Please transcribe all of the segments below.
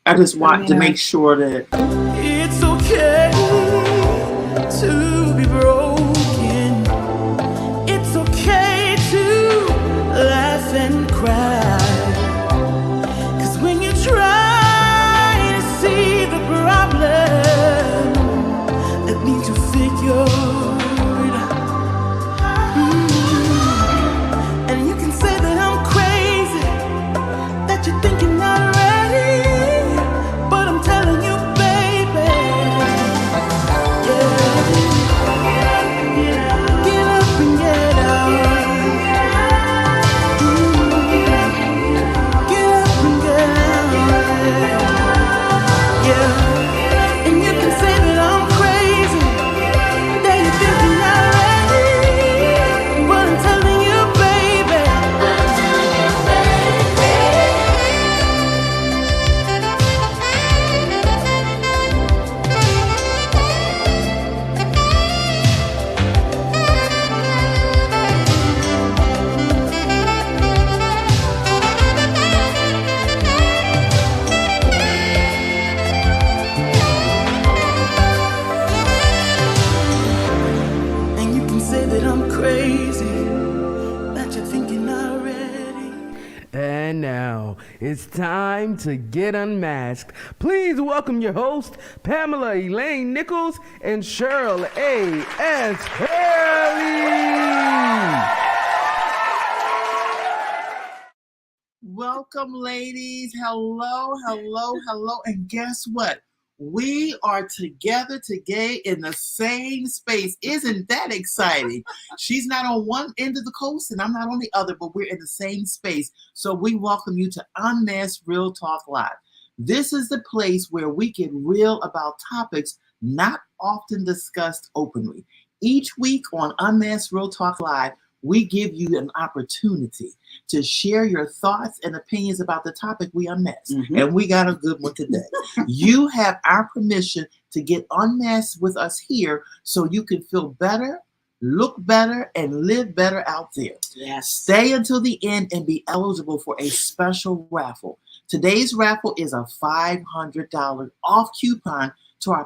I just want to make sure that it's okay to be broken. It's okay to laugh and cry. 'Cause when you try to see the problem, that means you figured. And you can say that I'm crazy, that you're thinking already. But I'm telling you, baby, yeah, get up and get out. Get up and get out. Yeah, and you can say that I'm crazy, that you're thinking already. But I'm telling you, baby, and you can say that I'm crazy, that you're thinking already. And now it's time to get unmasked. Please welcome your host, Pamela Elaine Nichols and Cheryl A.S. Haley. welcome, ladies. Hello, hello, hello. And guess what? We are together today in the same space. Isn't that exciting? She's not on one end of the coast and I'm not on the other, but we're in the same space. So we welcome you to UnMAsked Real Talk Live. This is the place where we get real about topics not often discussed openly. Each week on UnMAsked Real Talk Live, we give you an opportunity to share your thoughts and opinions about the topic we unmasked. And we got a good one today. You have our permission to get unmasked with us here so you can feel better, look better, and live better out there. Yes. Stay until the end and be eligible for a special raffle. Today's raffle is a $500 off coupon to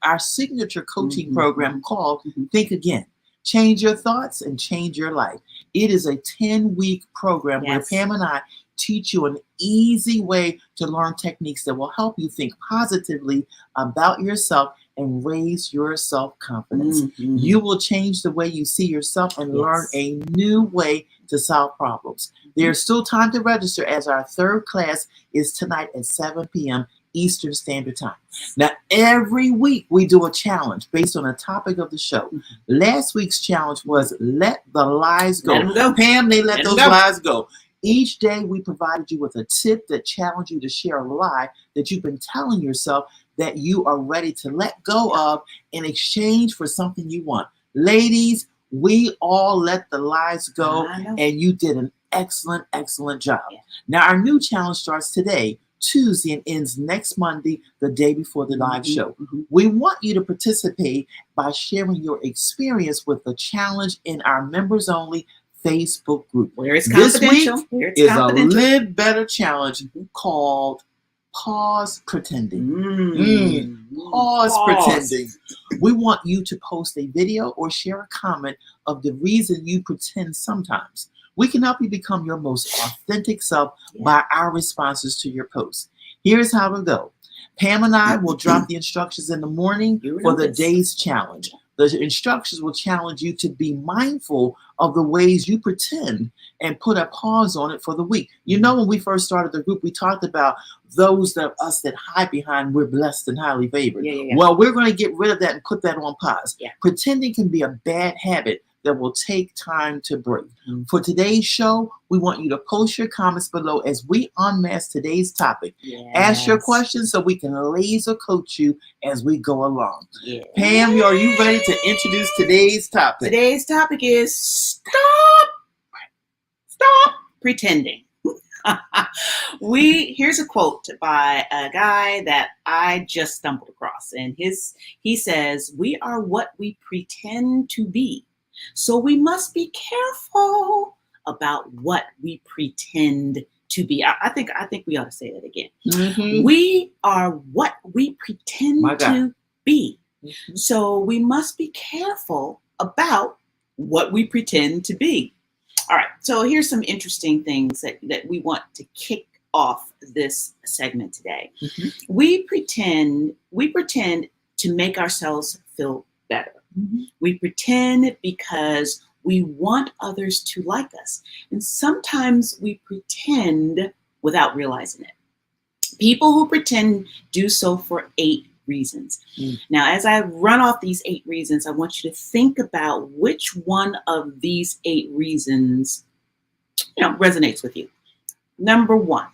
our signature coaching program called Think Again. Change your thoughts and change your life. It is a 10-week program where Pam and I teach you an easy way to learn techniques that will help you think positively about yourself and raise your self-confidence. You will change the way you see yourself and learn a new way to solve problems. There's still time to register as our third class is tonight at 7 p.m. Eastern Standard Time. Now, every week we do a challenge based on a topic of the show. Last week's challenge was let the lies go. Let 'em go. Pam, they let Let 'em those go. lies go. Each day we provided you with a tip that challenged you to share a lie that you've been telling yourself that you are ready to let go of in exchange for something you want. Ladies, we all let the lies go, and you did an excellent, excellent job. Now, our new challenge starts today, Tuesday, and ends next Monday, the day before the live show. We want you to participate by sharing your experience with the challenge in our members-only Facebook group. Where it's This week confidential. Where it's is a confidential. Live Better challenge called Pause Pretending. Pause Pretending. We want you to post a video or share a comment of the reason you pretend sometimes. We can help you become your most authentic self by our responses to your posts. Here's how it'll go. Pam and I will drop the instructions in the morning for the day's challenge. The instructions will challenge you to be mindful of the ways you pretend and put a pause on it for the week. You know, when we first started the group, we talked about those of us that hide behind we're blessed and highly favored. Well, we're going to get rid of that and put that on pause. Pretending can be a bad habit that will take time to break. For today's show, we want you to post your comments below as we unmask today's topic. Ask your questions so we can laser coach you as we go along. Pam, are you ready to introduce today's topic? Today's topic is stop pretending. Here's a quote by a guy that I just stumbled across, and he says, "We are what we pretend to be. So we must be careful about what we pretend to be. I think we ought to say that again. Mhm. We are what we pretend My God. to be. Mhm. So we must be careful about what we pretend to be. All right. So here's some interesting things that we want to kick off this segment today. Mhm. We pretend to make ourselves feel better. Mhm. We pretend because we want others to like us. And sometimes we pretend without realizing it. People who pretend do so for 8 reasons. Mm. Now, as I run off these 8 reasons, I want you to think about which one of these 8 reasons, resonates with you. Number 1,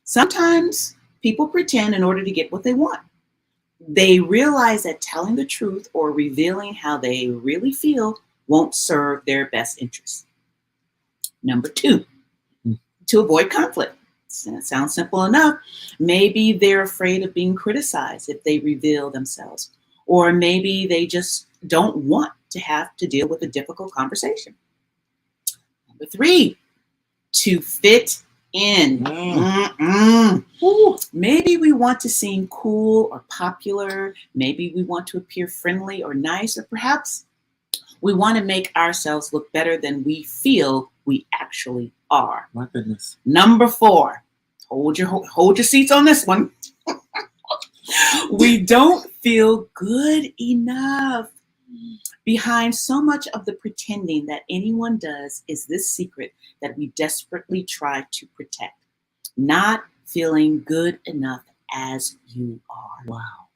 sometimes people pretend in order to get what they want. They realize that telling the truth or revealing how they really feel won't serve their best interests. Number 2, to avoid conflict. It sounds simple enough. Maybe they're afraid of being criticized if they reveal themselves, or maybe they just don't want to have to deal with a difficult conversation. Number 3, to fit in. Maybe we want to seem cool or popular. Maybe we want to appear friendly or nice, or perhaps we want to make ourselves look better than we feel we actually are. My goodness. Number 4, hold your seats on this one. We don't feel good enough. Behind so much of the pretending that anyone does is this secret that we desperately try to protect. Not feeling good enough as you are. Wow.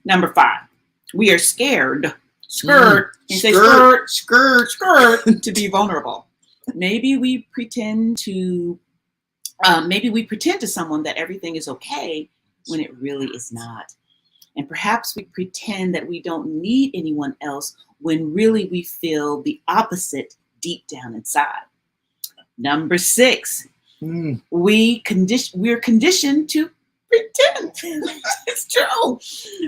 Number 5, we are scared. Skirt. To be vulnerable. Maybe we pretend to someone that everything is okay when it really is not. And perhaps we pretend that we don't need anyone else when really we feel the opposite deep down inside. Number 6, we're conditioned to pretend. It's true.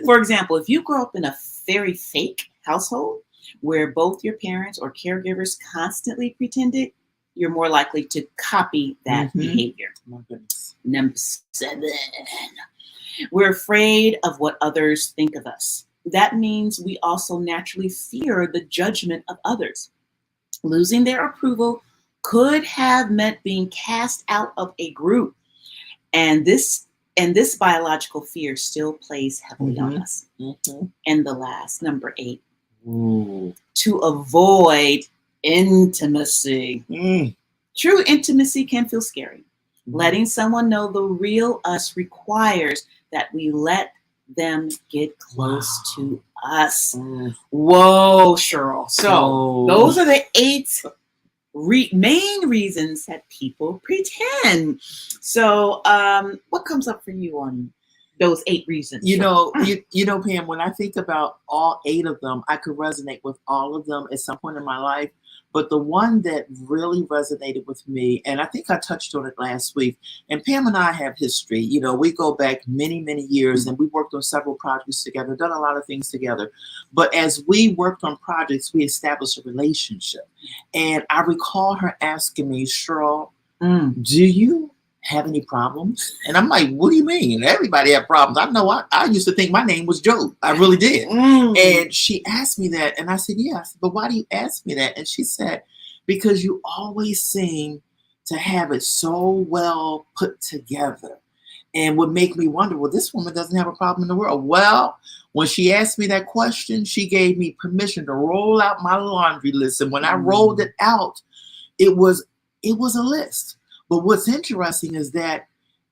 For example, if you grow up in a very fake household where both your parents or caregivers constantly pretended, you're more likely to copy that behavior. My goodness. Number 7, we're afraid of what others think of us. That means we also naturally fear the judgment of others. Losing their approval could have meant being cast out of a group. And this biological fear still plays heavily on us. And the last, number 8, to avoid intimacy. True intimacy can feel scary. Letting someone know the real us requires that we let them get close to us. Whoa, Cheryl. So those are the 8 main reasons that people pretend. So what comes up for you on those 8 reasons? You know, Pam, when I think about all 8 of them, I could resonate with all of them at some point in my life. But the one that really resonated with me, and I think I touched on it last week, and Pam and I have history. You know, we go back many, many years, and we worked on several projects together, done a lot of things together. But as we worked on projects, we established a relationship. And I recall her asking me, Cheryl, do you have any problems? And I'm like, what do you mean? Everybody had problems. I know I used to think my name was Joe. I really did. And she asked me that, and I said, yes, but why do you ask me that? And she said, because you always seem to have it so well put together, and would make me wonder, well, this woman doesn't have a problem in the world. Well, when she asked me that question, she gave me permission to roll out my laundry list. And when I rolled it out, it was a list. But what's interesting is that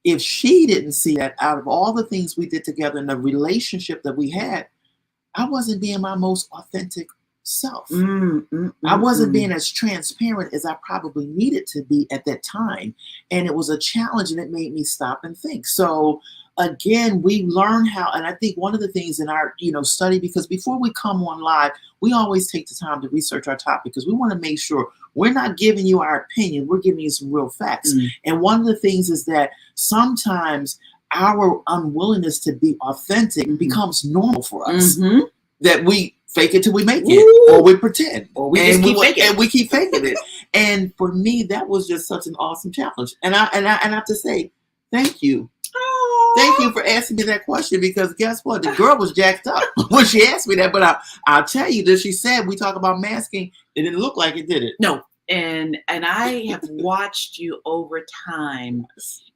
if she didn't see that, out of all the things we did together in the relationship that we had, I wasn't being my most authentic self. I wasn't being as transparent as I probably needed to be at that time. And it was a challenge, and it made me stop and think. So again, we learn how, and I think one of the things in our, study, because before we come on live, we always take the time to research our topic, because we want to make sure we're not giving you our opinion, we're giving you some real facts. And one of the things is that sometimes our unwillingness to be authentic becomes normal for us. That we fake it till we make it, Ooh. or we pretend, Or we just keep faking it. and we keep faking it. And for me, that was just such an awesome challenge. And I have to say, thank you. Thank you for asking me that question, because guess what? The girl was jacked up when she asked me that. But I'll tell you that she said, we talk about masking. It didn't look like it, did it? No. And I have watched you over time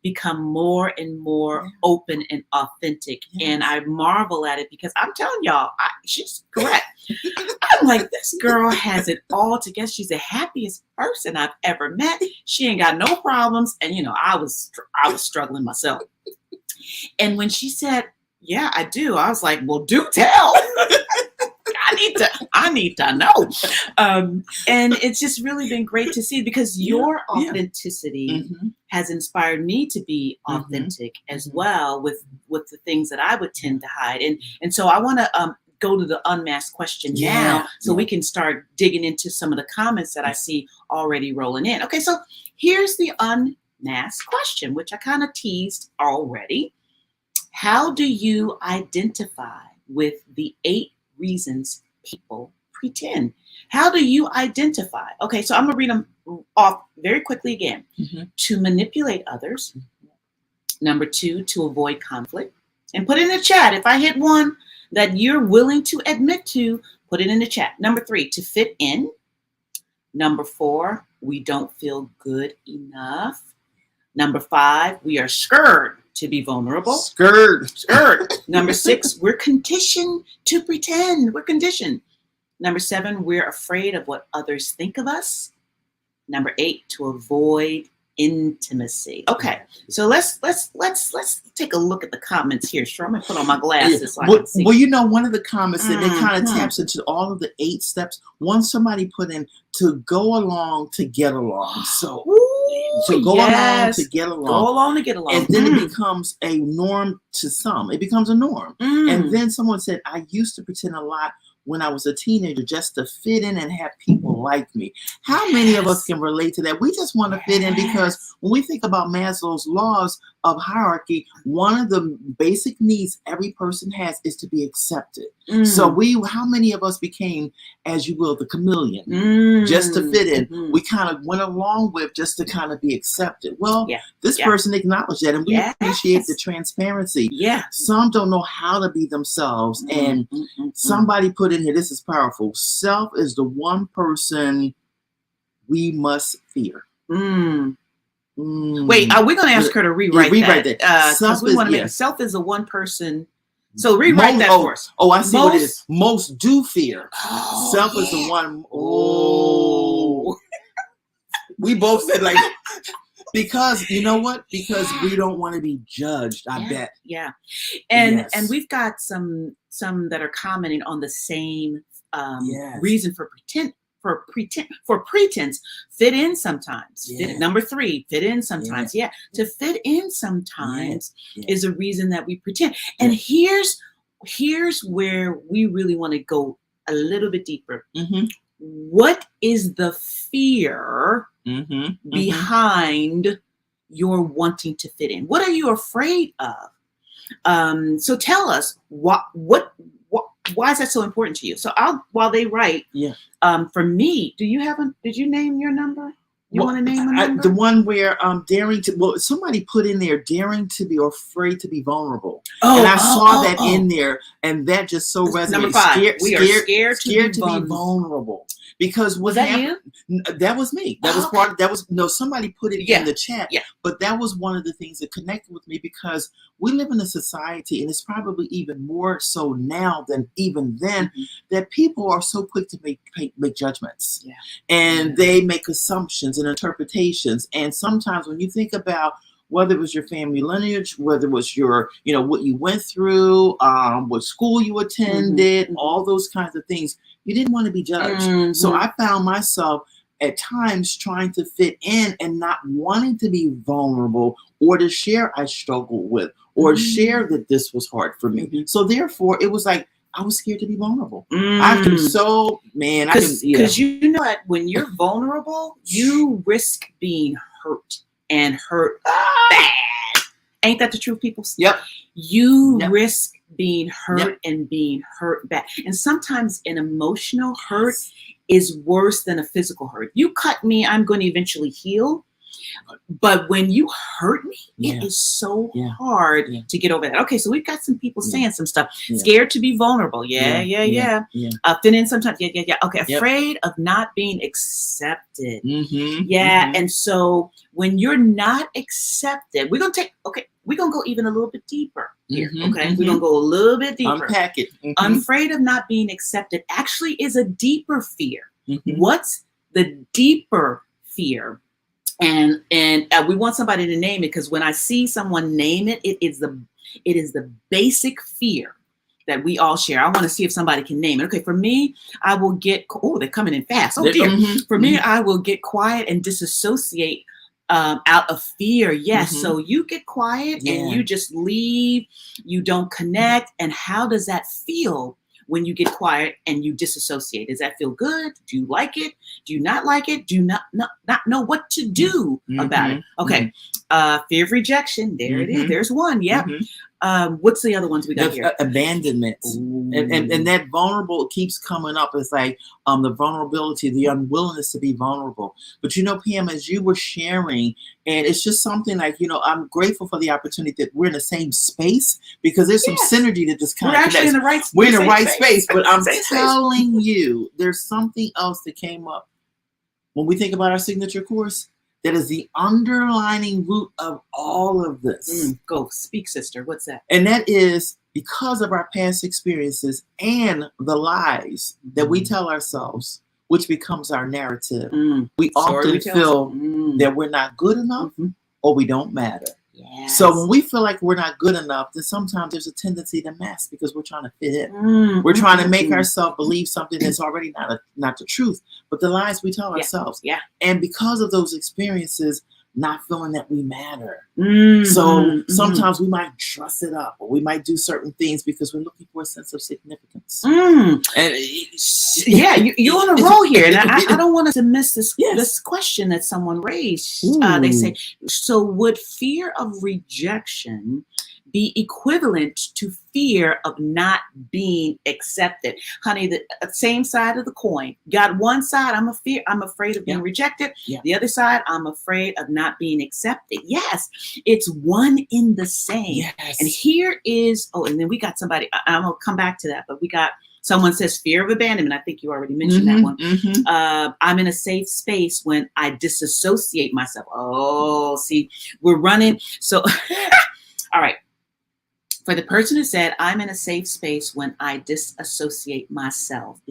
become more and more open and authentic. Yes. And I marvel at it, because I'm telling y'all, she's correct. I'm like, this girl has it all together. She's the happiest person I've ever met. She ain't got no problems. And, I was struggling myself. And when she said, yeah, I do, I was like, well, do tell. I need to know. And it's just really been great to see, because your authenticity has inspired me to be authentic as well with the things that I would tend to hide. And so I want to go to the unmasked question now, so we can start digging into some of the comments that I see already rolling in. Okay, so here's the unmasked question, which I kind of teased already. How do you identify with the 8 reasons people pretend? How do you identify? Okay, so I'm going to read them off very quickly again. To manipulate others. Number 2, to avoid conflict. And put it in the chat. If I hit one that you're willing to admit to, put it in the chat. Number 3, to fit in. Number 4, we don't feel good enough. Number 5, we are scared to be vulnerable. Scared. Number 6, we're conditioned to pretend. We're conditioned. Number 7, we're afraid of what others think of us. Number 8, to avoid intimacy. Okay, so let's take a look at the comments here. Sure, I'm gonna put on my glasses so I can see. Well, one of the comments that it kind of taps into all of the 8 steps. One, somebody put in to go along to get along. So go along to get along. Go along to get along. And then it becomes a norm to some. It becomes a norm. And then someone said, I used to pretend a lot when I was a teenager just to fit in and have people like me. How many of us can relate to that? We just want to fit in, because when we think about Maslow's laws of hierarchy, one of the basic needs every person has is to be accepted. So how many of us became, as you will, the chameleon, just to fit in? We kind of went along with just to kind of be accepted. Well, this person acknowledged that, and we appreciate the transparency. Some don't know how to be themselves, and somebody put in here, this is powerful. Self is the one person we must fear. Wait, are we going to ask her to rewrite that? Because we want to make self is the one person. So rewrite that for us. Oh, I see what it is. Most do fear. Self is the one. We both said like, because you know what? Because we don't want to be judged. I bet. Yeah, and we've got some that are commenting on the same reason for pretense. Fit in sometimes. Number 3, fit in sometimes. To fit in sometimes is a reason that we pretend. And here's where we really want to go a little bit deeper. What is the fear behind your wanting to fit in? What are you afraid of? So tell us why is that so important to you? So while they write, for me, did you name your number? You want to name a number? The one where daring to, somebody put in there, daring to be or afraid to be vulnerable. And I saw that in there, and that just so resonated. Number 5, we are scared to be vulnerable. Because was that you? That was me. That was part of, somebody put it in the chat. But that was one of the things that connected with me, because we live in a society, and it's probably even more so now than even then, that people are so quick to make judgments. And they make assumptions and interpretations. And sometimes when you think about whether it was your family lineage, whether it was your, what you went through, what school you attended, all those kinds of things, you didn't want to be judged. So I found myself at times trying to fit in and not wanting to be vulnerable or to share I struggled with or share that this was hard for me. So therefore, it was like, I was scared to be vulnerable. Because you know what, when you're vulnerable, you risk being hurt and hurt bad. Ain't that the truth, people? Yep. You risk being hurt and being hurt back. And sometimes an emotional hurt is worse than a physical hurt. You cut me, I'm going to eventually heal. But when you hurt me, it is so hard to get over that. Okay, so we've got some people saying some stuff. Scared to be vulnerable. Fit in sometimes. Okay, afraid of not being accepted. And so when you're not accepted, we're gonna go even a little bit deeper here. We're gonna go a little bit deeper. Unpack it. Afraid of not being accepted actually is a deeper fear. What's the deeper fear? And we want somebody to name it, because when I see someone name it, it is the basic fear that we all share. I want to see if somebody can name it. Okay, for me, I will get, they're coming in fast. Oh dear. For me, I will get quiet and disassociate out of fear. Yes. So you get quiet and you just leave. You don't connect. And how does that feel when you get quiet and you disassociate? Does that feel good? Do you like it? Do you not like it? Do you not know what to do about it? Okay. Fear of rejection. There it is. There's one. Yep. What's the other ones we got here? Abandonment. And that vulnerable keeps coming up. It's like the vulnerability, the unwillingness to be vulnerable. But Pam, as you were sharing, and it's just something like, I'm grateful for the opportunity that we're in the same space, because there's some synergy that just kind of connects. We're in the right space. But I'm telling you, there's something else that came up when we think about our signature course. That is the underlining root of all of this. Go speak, sister. What's that? And that is because of our past experiences and the lies that we tell ourselves, which becomes our narrative. We often feel that we're not good enough or we don't matter. Yes. So when we feel like we're not good enough, then sometimes there's a tendency to mask because we're trying to fit in. We're trying to make ourselves believe something that's already not the truth, but the lies we tell ourselves. And because of those experiences, not feeling that we matter. So sometimes we might dress it up, or we might do certain things because we're looking for a sense of significance. And you're on a roll here, and I don't want to miss this question that someone raised. They say, so would fear of rejection be equivalent to fear of not being accepted? Honey, the same side of the coin. Got one side, I'm afraid of being rejected. The other side, I'm afraid of not being accepted. Yes, it's one in the same. And here is, and then we got somebody, I'm gonna come back to that, but we got someone says fear of abandonment. I think you already mentioned that one. I'm in a safe space when I disassociate myself. Oh, see, we're running. So, all right. For the person who said, I'm in a safe space when I disassociate myself.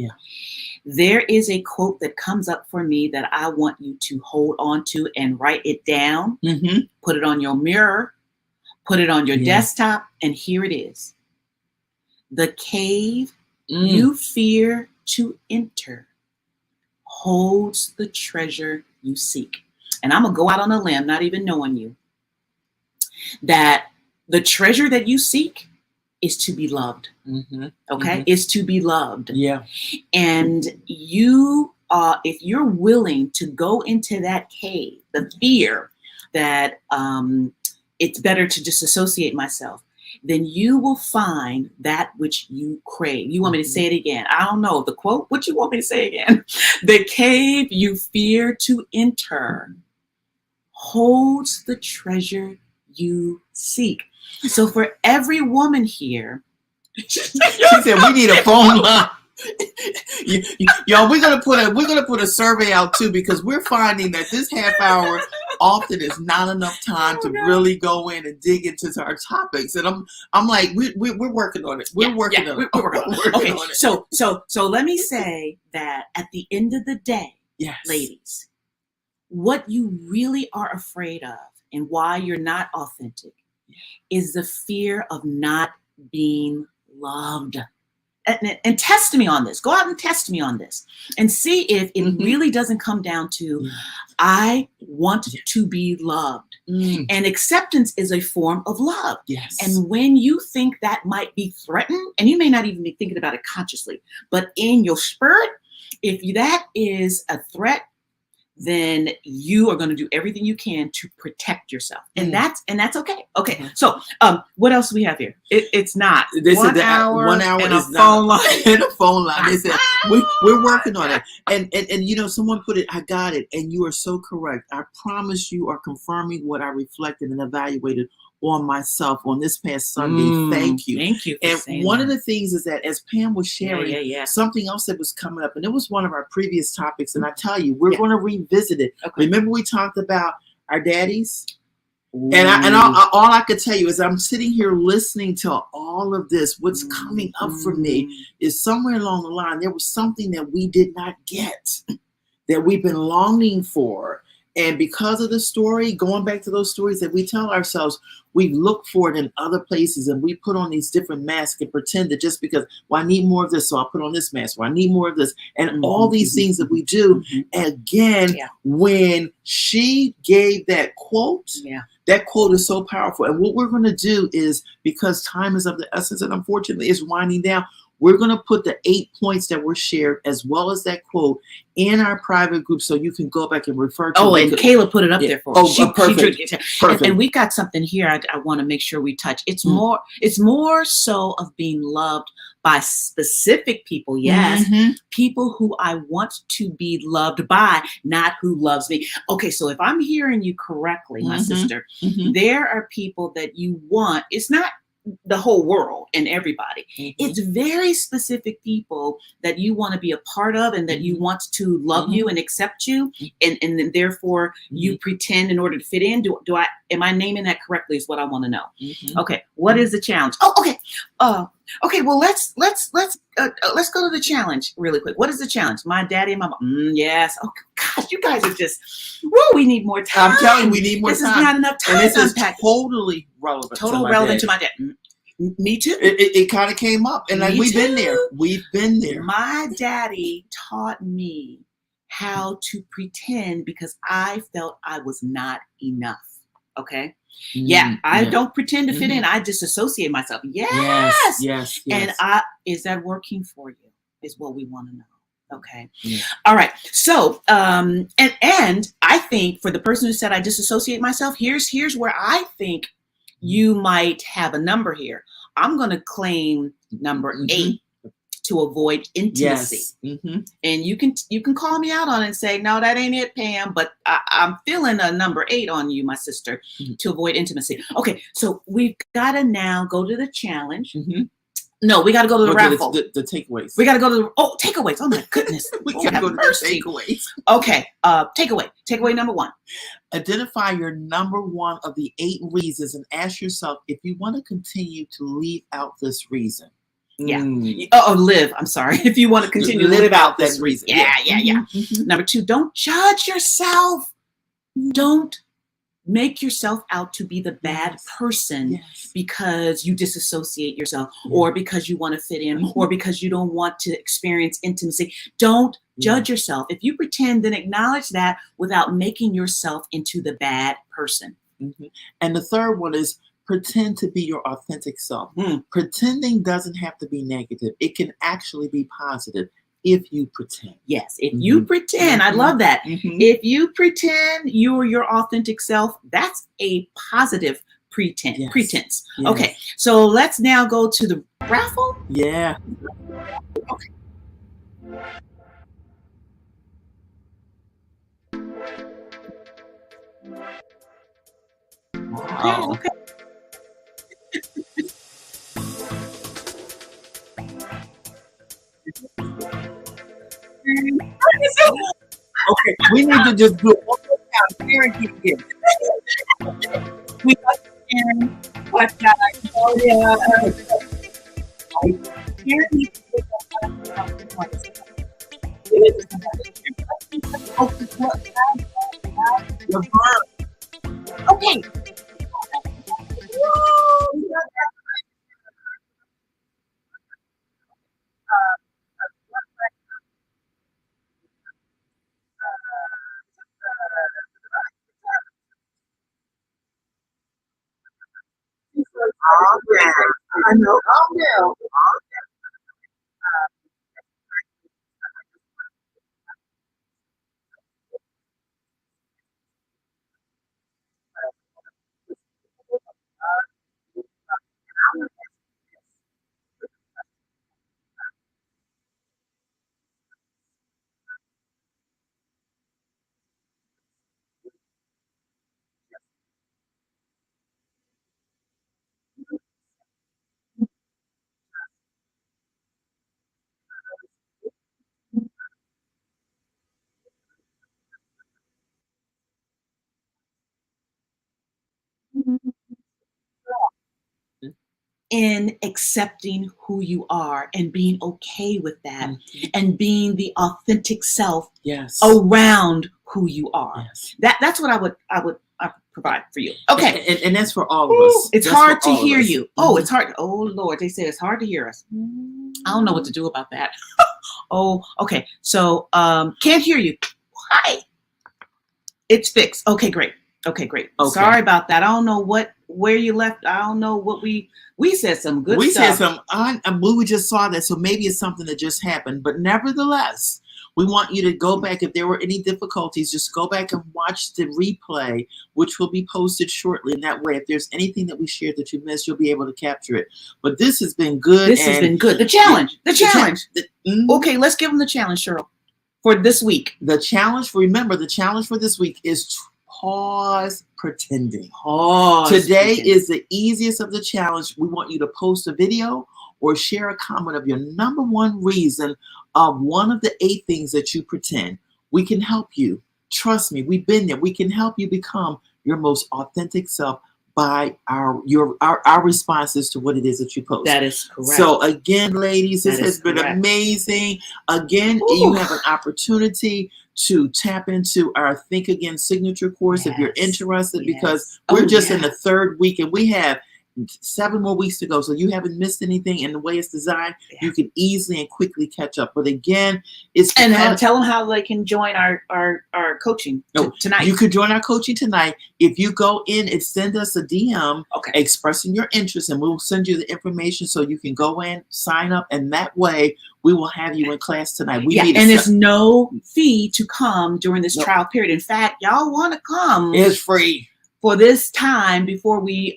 There is a quote that comes up for me that I want you to hold on to and write it down. Put it on your mirror, put it on your desktop, and here it is. The cave you fear to enter holds the treasure you seek. And I'm going to go out on a limb, not even knowing you, that the treasure that you seek is to be loved. Okay? Is to be loved. And you, if you're willing to go into that cave, the fear that it's better to disassociate myself, then you will find that which you crave. You want me to say it again? I don't know. The quote, what you want me to say again? The cave you fear to enter holds the treasure you seek. So for every woman here, she said we need a phone line. Y'all, we're gonna put a survey out too, because we're finding that this half hour often is not enough time to really go in and dig into our topics. And I'm like, we're working on it. We're working on it. So let me say that at the end of the day, ladies, what you really are afraid of and why you're not authentic is the fear of not being loved. And test me on this. Go out and test me on this and see if it really doesn't come down to I want to be loved. And acceptance is a form of love. And when you think that might be threatened, and you may not even be thinking about it consciously, but in your spirit, if that is a threat, then you are going to do everything you can to protect yourself, and that's okay. Okay, so what else do we have here? It's not They one said that hour, 1 hour and is a not phone line. and a phone line. They said we're working on it, and you know, someone put it. I got it, and you are so correct. I promise you are confirming what I reflected and evaluated on myself on this past Sunday. Thank you. Thank you. And one of the things is that as Pam was sharing, something else that was coming up, and it was one of our previous topics. And I tell you, we're going to revisit it. Okay. Remember, we talked about our daddies. And all I could tell you is I'm sitting here listening to all of this. What's coming up for me is somewhere along the line, there was something that we did not get, that we've been longing for. And because of the story, going back to those stories that we tell ourselves, we look for it in other places, and we put on these different masks and pretend that just because, well, I need more of this, so I'll put on this mask, or I need more of this. And all these things that we do, again, when she gave that quote, that quote is so powerful. And what we're going to do is, because time is of the essence, and unfortunately it's winding down, we're going to put the 8 points that were shared as well as that quote in our private group, so you can go back and refer to it. Oh, and Kayla put it up there for us. Perfect. And we got something here I want to make sure we touch. It's more so of being loved by specific people. Yes. People who I want to be loved by, not who loves me. Okay, so if I'm hearing you correctly, my sister, there are people that you want. It's not the whole world and everybody. It's very specific people that you want to be a part of, and that you want to love you and accept you, and then therefore you pretend in order to fit in. Am I naming that correctly? Is what I want to know. Okay, what is the challenge? Oh, okay. Okay, well, let's go to the challenge really quick. What is the challenge? My daddy and my mom. Yes. Oh gosh, you guys are just. Woo, we need more time. I'm telling you, we need more time. This is not enough time. And this is totally relevant. To my dad. Me too. It kind of came up, and like we've been there. We've been there. My daddy taught me how to pretend because I felt I was not enough. Okay. I don't pretend to fit in. I disassociate myself. Yes. And is that working for you? Is what we want to know. Okay. All right. So, and I think for the person who said I disassociate myself, here's where I think you might have a number here. I'm going to claim number 8 to avoid intimacy. And you can call me out on it and say, no, that ain't it, Pam, but I'm feeling a number 8 on you, my sister, to avoid intimacy. Okay, so we've got to now go to the challenge. No, we got to go to the raffle. The takeaways. We got to go to the takeaways. Oh my goodness. We got to go to the takeaways. Okay, takeaway number 1. Identify your number 1 of the 8 reasons and ask yourself if you want to continue to leave out this reason. Live. I'm sorry. If you want to continue to live out this reason. Yeah. Number 2, don't judge yourself. Don't make yourself out to be the bad person because you disassociate yourself, or because you want to fit in, or because you don't want to experience intimacy. Don't judge yourself. If you pretend, then acknowledge that without making yourself into the bad person. And the third one is pretend to be your authentic self. Pretending doesn't have to be negative. It can actually be positive. If you pretend. Yes, if you pretend. I love that. If you pretend you're your authentic self, that's a positive pretense. Okay, so let's now go to the raffle. Yeah. Okay. Wow. Okay. Okay, we need to just do it one more time. Karen, keep it. We got Karen, but Karen needs to pick up okay. I know. in accepting who you are and being okay with that, Mhm. and being the authentic self Yes. around who you are. Yes. That's what I would provide for you. Okay. And that's for all of us. It's That's hard for to all of hear us. you. Oh, Mhm. it's hard. Oh Lord, they say it's hard to hear us. I don't know what to do about that. Oh, okay. So can't hear you. Why? It's fixed. Okay, great. Okay, great. Okay. Sorry about that. I don't know where you left. I don't know what we said some good We stuff. said some. We just saw that, so maybe it's something that just happened. But nevertheless, we want you to go back. If there were any difficulties, just go back and watch the replay, which will be posted shortly. And that way, if there's anything that we shared that you missed, you'll be able to capture it. But this has been good. This has been good. The challenge. Mhm. Okay, let's give them the challenge, Cheryl, for this week. The challenge. Remember, the challenge for this week is pause pretending. Pause. Today is the easiest of the challenge. We want you to post a video or share a comment of your number one reason of one of the 8 things that you pretend. We can help you. Trust me, we've been there. We can help you become your most authentic self by our responses to what it is that you post. That is correct. So again, ladies, this That has is been correct. amazing. Again, Ooh. you have an opportunity to tap into our Think Again signature course if you're Yes. interested, Yes. because we're Oh, just in yeah. the 3rd week and we have 7 more weeks to go. So you haven't missed anything, and the way it's designed, Yeah. you can easily and quickly catch up. But again, it's And because- tell them how they can join our coaching tonight. you could join our coaching tonight. If you go in and send us a DM Okay. expressing your interest, and we'll send you the information so you can go in, sign up, and that way we will have you in class tonight. We Yeah, meet and at it's no fee to come during this No. trial period. In fact, y'all want to come it's free. for this time before we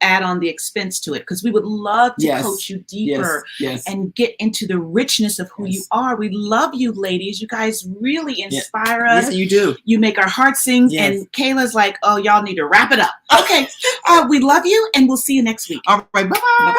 add on the expense to it, because we would love to Yes. coach you deeper Yes. and get into the richness of who you Yes. are. We love you, ladies. You guys really inspire us. Yes, you do. You make our hearts sing. Yes. And Kayla's like, oh, y'all need to wrap it up. Okay. We love you, and we'll see you next week. All right. Bye-bye. Bye-bye.